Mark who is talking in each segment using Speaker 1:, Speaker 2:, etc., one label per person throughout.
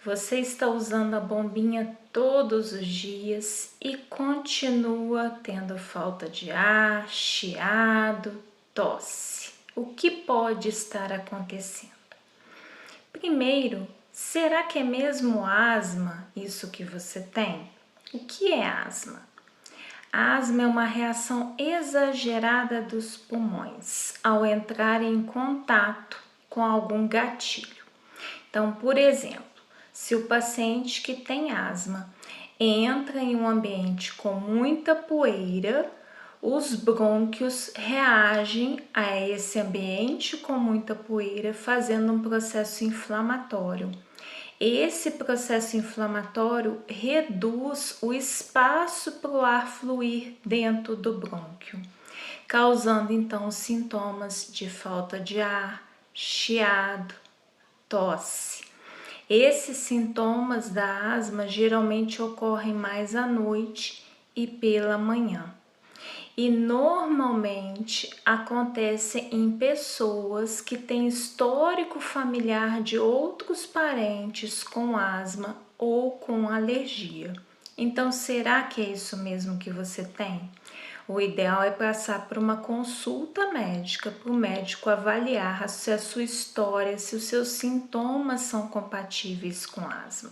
Speaker 1: Você está usando a bombinha todos os dias e continua tendo falta de ar, chiado, tosse. O que pode estar acontecendo? Primeiro, será que é mesmo asma isso que você tem? O que é asma? A asma é uma reação exagerada dos pulmões ao entrar em contato com algum gatilho. Então, por exemplo, se o paciente que tem asma entra em um ambiente com muita poeira, os brônquios reagem a esse ambiente com muita poeira, fazendo um processo inflamatório. Esse processo inflamatório reduz o espaço para o ar fluir dentro do brônquio, causando então sintomas de falta de ar, chiado, tosse. Esses sintomas da asma geralmente ocorrem mais à noite e pela manhã. E normalmente acontece em pessoas que têm histórico familiar de outros parentes com asma ou com alergia. Então, será que é isso mesmo que você tem? O ideal é passar por uma consulta médica para o médico avaliar se a sua história, se os seus sintomas são compatíveis com asma.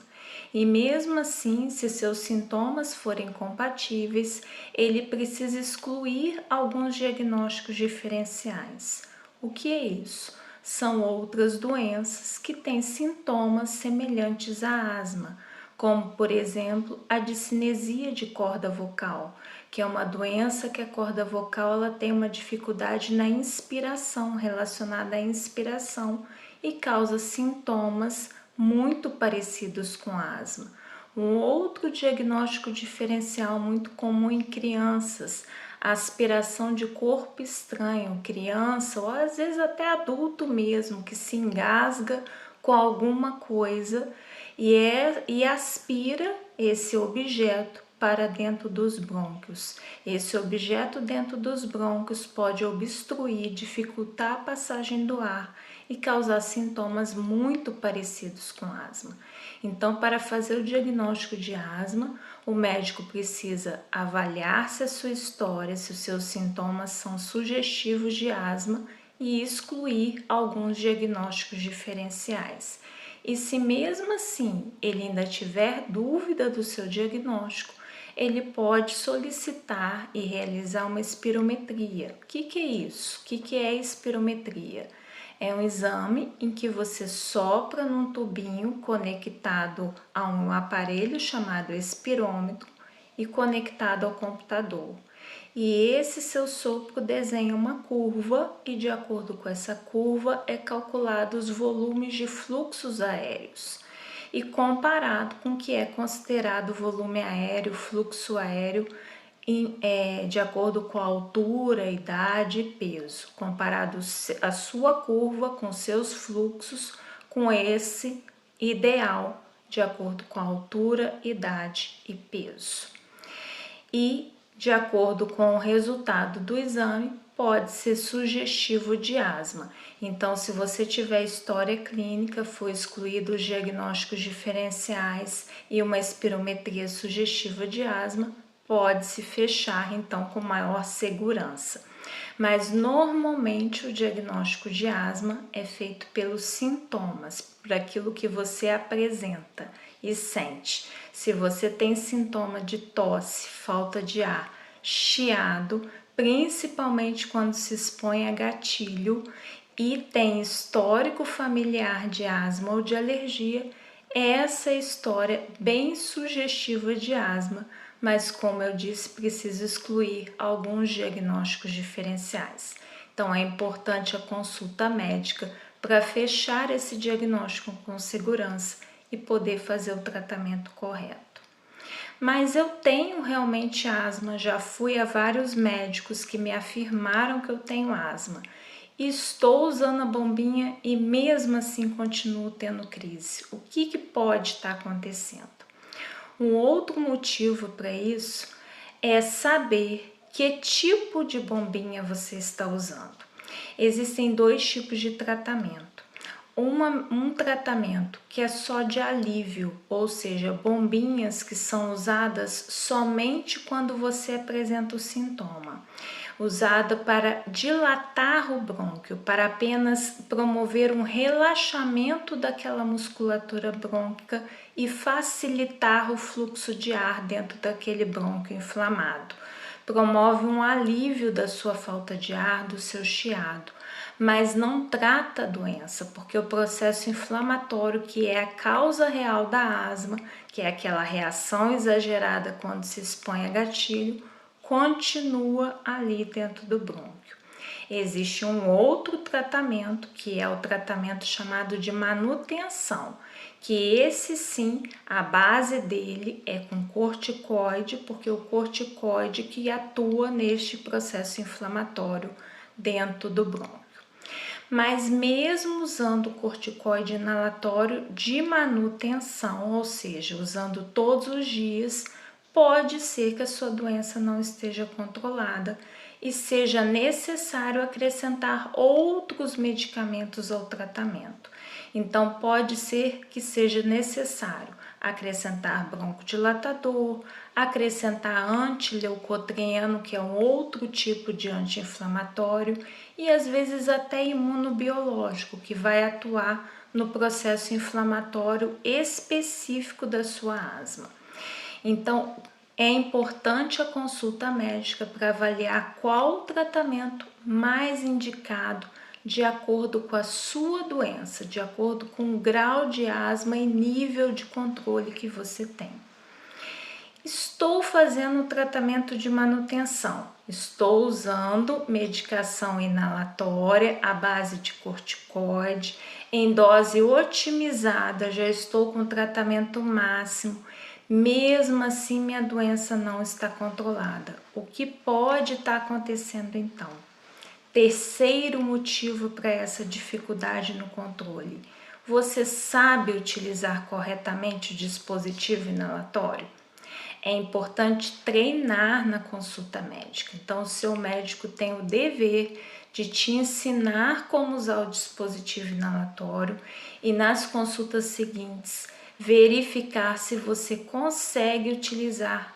Speaker 1: E mesmo assim, se seus sintomas forem compatíveis, ele precisa excluir alguns diagnósticos diferenciais. O que é isso? São outras doenças que têm sintomas semelhantes à asma, como, por exemplo, a discinesia de corda vocal, que é uma doença que a corda vocal ela tem uma dificuldade na inspiração, relacionada à inspiração, e causa sintomas muito parecidos com asma. Um outro diagnóstico diferencial muito comum em crianças, a aspiração de corpo estranho, criança ou às vezes até adulto mesmo, que se engasga com alguma coisa e aspira esse objeto para dentro dos brônquios. Esse objeto dentro dos brônquios pode obstruir, dificultar a passagem do ar e causar sintomas muito parecidos com asma. Então, para fazer o diagnóstico de asma, o médico precisa avaliar se a sua história, se os seus sintomas são sugestivos de asma e excluir alguns diagnósticos diferenciais. E se mesmo assim ele ainda tiver dúvida do seu diagnóstico, ele pode solicitar e realizar uma espirometria. O que é isso? O que é espirometria? É um exame em que você sopra num tubinho conectado a um aparelho chamado espirômetro e conectado ao computador. E esse seu sopro desenha uma curva e de acordo com essa curva é calculado os volumes de fluxos aéreos e comparado com o que é considerado volume aéreo, fluxo aéreo, de acordo com a altura, idade e peso, comparado a sua curva com seus fluxos com esse ideal de acordo com a altura, idade e peso. E de acordo com o resultado do exame, pode ser sugestivo de asma. Então, se você tiver história clínica, for excluído os diagnósticos diferenciais e uma espirometria sugestiva de asma, pode-se fechar então com maior segurança. Mas normalmente o diagnóstico de asma é feito pelos sintomas, por aquilo que você apresenta e sente. Se você tem sintoma de tosse, falta de ar, chiado, principalmente quando se expõe a gatilho e tem histórico familiar de asma ou de alergia, essa é a história bem sugestiva de asma, mas como eu disse, precisa excluir alguns diagnósticos diferenciais. Então é importante a consulta médica para fechar esse diagnóstico com segurança e poder fazer o tratamento correto. Mas eu tenho realmente asma, já fui a vários médicos que me afirmaram que eu tenho asma. Estou usando a bombinha e mesmo assim continuo tendo crise. O que pode estar acontecendo? Um outro motivo para isso é saber que tipo de bombinha você está usando. Existem dois tipos de tratamento. um tratamento que é só de alívio, ou seja, bombinhas que são usadas somente quando você apresenta o sintoma, usada para dilatar o brônquio, para apenas promover um relaxamento daquela musculatura brônquica e facilitar o fluxo de ar dentro daquele brônquio inflamado. Promove um alívio da sua falta de ar, do seu chiado, mas não trata a doença, porque o processo inflamatório, que é a causa real da asma, que é aquela reação exagerada quando se expõe a gatilho, continua ali dentro do brônquio. Existe um outro tratamento, que é o tratamento chamado de manutenção, que esse sim, a base dele é com corticoide, porque o corticoide que atua neste processo inflamatório dentro do brônquio. Mas mesmo usando o corticoide inalatório de manutenção, ou seja, usando todos os dias, pode ser que a sua doença não esteja controlada e seja necessário acrescentar outros medicamentos ao tratamento. Então, pode ser que seja necessário acrescentar broncodilatador, acrescentar antileucotrieno, que é um outro tipo de anti-inflamatório, e às vezes até imunobiológico, que vai atuar no processo inflamatório específico da sua asma. Então, é importante a consulta médica para avaliar qual o tratamento mais indicado de acordo com a sua doença, de acordo com o grau de asma e nível de controle que você tem. Estou fazendo um tratamento de manutenção. Estou usando medicação inalatória à base de corticoide, em dose otimizada, já estou com tratamento máximo. Mesmo assim, minha doença não está controlada. O que pode estar acontecendo então? Terceiro motivo para essa dificuldade no controle. Você sabe utilizar corretamente o dispositivo inalatório? É importante treinar na consulta médica. Então, o seu médico tem o dever de te ensinar como usar o dispositivo inalatório e nas consultas seguintes verificar se você consegue utilizar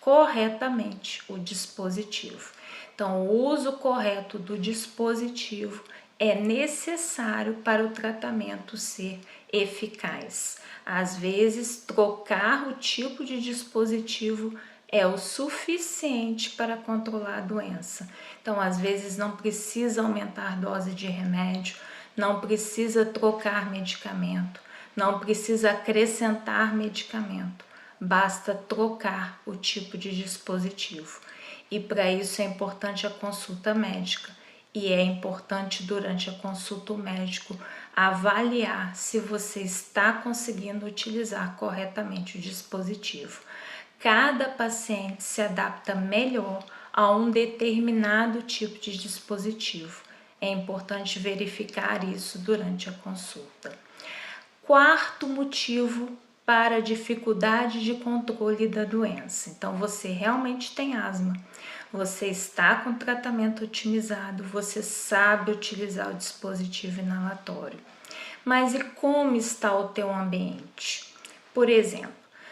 Speaker 1: corretamente o dispositivo. Então, o uso correto do dispositivo é necessário para o tratamento ser eficaz. Às vezes, trocar o tipo de dispositivo é o suficiente para controlar a doença. Então, às vezes, não precisa aumentar a dose de remédio, não precisa trocar medicamento, não precisa acrescentar medicamento, basta trocar o tipo de dispositivo. E para isso é importante a consulta médica. E é importante durante a consulta o médico avaliar se você está conseguindo utilizar corretamente o dispositivo. Cada paciente se adapta melhor a um determinado tipo de dispositivo. É importante verificar isso durante a consulta. Quarto motivo para a dificuldade de controle da doença. Então, você realmente tem asma, você está com tratamento otimizado, você sabe utilizar o dispositivo inalatório. Mas e como está o teu ambiente? Por exemplo,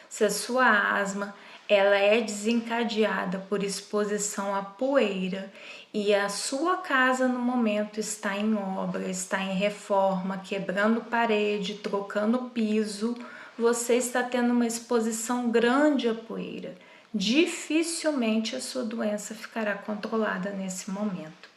Speaker 1: se a sua asma ela é desencadeada por exposição à poeira e a sua casa no momento está em obra, está em reforma, quebrando parede, trocando piso, você está tendo uma exposição grande à poeira. Dificilmente a sua doença ficará controlada nesse momento.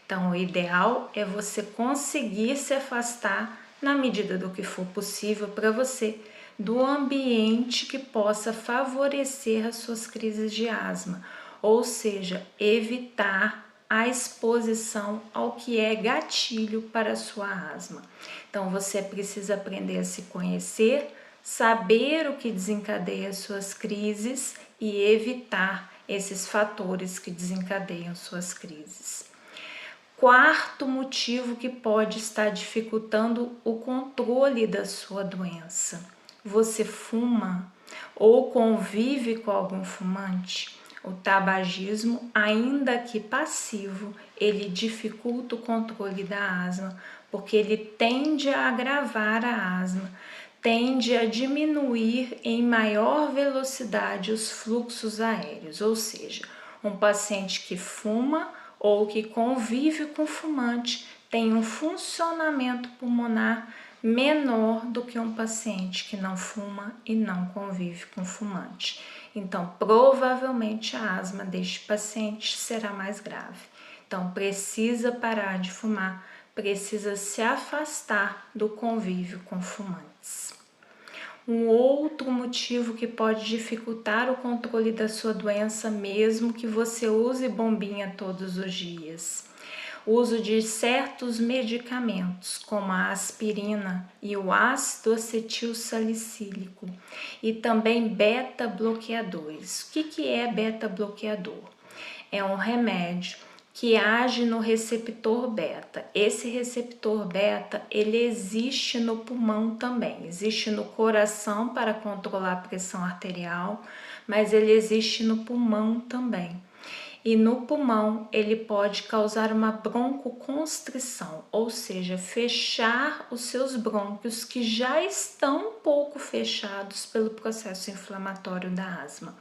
Speaker 1: Então, o ideal é você conseguir se afastar, na medida do que for possível para você, do ambiente que possa favorecer as suas crises de asma, ou seja, evitar a exposição ao que é gatilho para a sua asma. Então, você precisa aprender a se conhecer, saber o que desencadeia as suas crises e evitar esses fatores que desencadeiam suas crises. Quarto motivo que pode estar dificultando o controle da sua doença. Você fuma ou convive com algum fumante? O tabagismo, ainda que passivo, ele dificulta o controle da asma, porque ele tende a agravar a asma, tende a diminuir em maior velocidade os fluxos aéreos, ou seja, um paciente que fuma ou que convive com fumante tem um funcionamento pulmonar menor do que um paciente que não fuma e não convive com fumante. Então, provavelmente a asma deste paciente será mais grave. Então, precisa parar de fumar, precisa se afastar do convívio com fumantes. Um outro motivo que pode dificultar o controle da sua doença, mesmo que você use bombinha todos os dias. O uso de certos medicamentos, como a aspirina e o ácido acetil salicílico, e também beta-bloqueadores. O que é beta-bloqueador? É um remédio que age no receptor beta. Esse receptor beta, ele existe no pulmão também, existe no coração para controlar a pressão arterial, mas ele existe no pulmão também. E no pulmão ele pode causar uma broncoconstrição, ou seja, fechar os seus brônquios que já estão um pouco fechados pelo processo inflamatório da asma.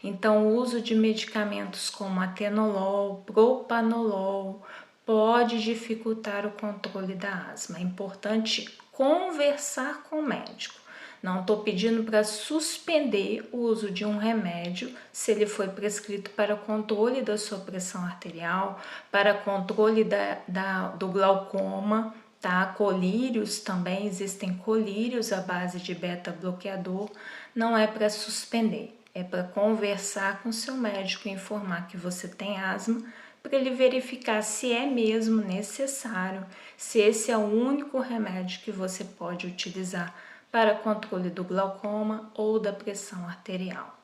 Speaker 1: Então, o uso de medicamentos como atenolol, propanolol pode dificultar o controle da asma. É importante conversar com o médico. Não estou pedindo para suspender o uso de um remédio se ele foi prescrito para controle da sua pressão arterial, para controle do glaucoma, tá? Colírios também, existem colírios à base de beta-bloqueador, não é para suspender, é para conversar com seu médico e informar que você tem asma, para ele verificar se é mesmo necessário, se esse é o único remédio que você pode utilizar para controle do glaucoma ou da pressão arterial.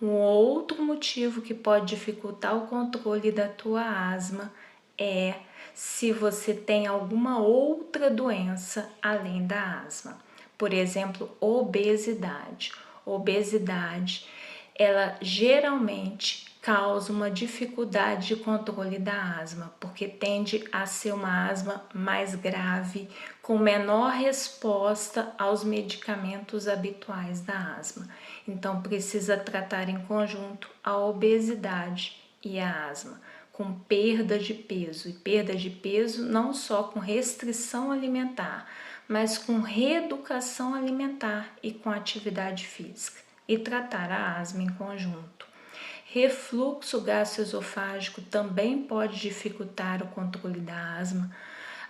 Speaker 1: Um outro motivo que pode dificultar o controle da tua asma é se você tem alguma outra doença além da asma. Por exemplo, obesidade. Obesidade, ela geralmente causa uma dificuldade de controle da asma, porque tende a ser uma asma mais grave, com menor resposta aos medicamentos habituais da asma. Então, precisa tratar em conjunto a obesidade e a asma, com perda de peso. E perda de peso não só com restrição alimentar, mas com reeducação alimentar e com atividade física. E tratar a asma em conjunto. Refluxo gastroesofágico também pode dificultar o controle da asma.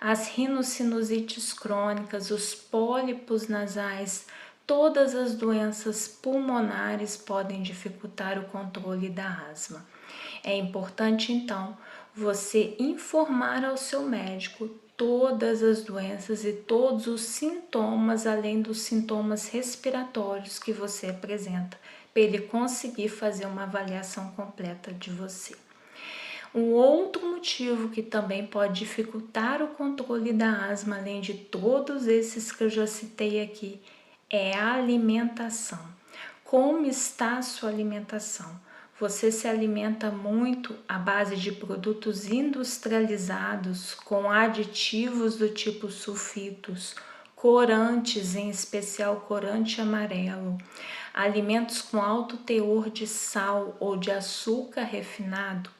Speaker 1: As rinossinusites crônicas, os pólipos nasais, todas as doenças pulmonares podem dificultar o controle da asma. É importante, então, você informar ao seu médico todas as doenças e todos os sintomas, além dos sintomas respiratórios que você apresenta, para ele conseguir fazer uma avaliação completa de você. Um outro motivo que também pode dificultar o controle da asma, além de todos esses que eu já citei aqui, é a alimentação. Como está a sua alimentação? Você se alimenta muito à base de produtos industrializados com aditivos do tipo sulfitos, corantes, em especial corante amarelo, alimentos com alto teor de sal ou de açúcar refinado.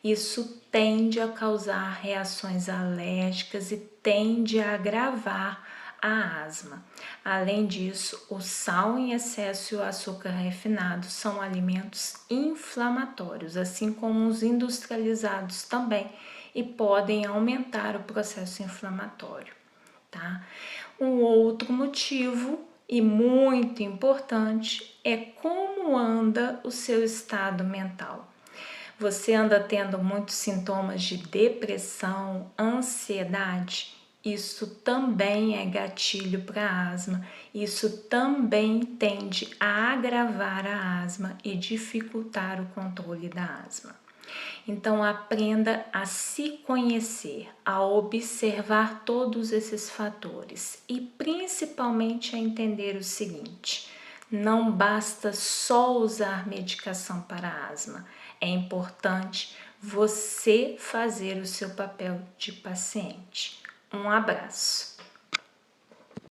Speaker 1: Isso tende a causar reações alérgicas e tende a agravar a asma. Além disso, o sal em excesso e o açúcar refinado são alimentos inflamatórios, assim como os industrializados também, e podem aumentar o processo inflamatório, tá? Um outro motivo e muito importante é como anda o seu estado mental. Você anda tendo muitos sintomas de depressão, ansiedade? Isso também é gatilho para asma, isso também tende a agravar a asma e dificultar o controle da asma. Então, aprenda a se conhecer, a observar todos esses fatores e principalmente a entender o seguinte: Não basta só usar medicação para asma. É importante você fazer o seu papel de paciente. Um abraço.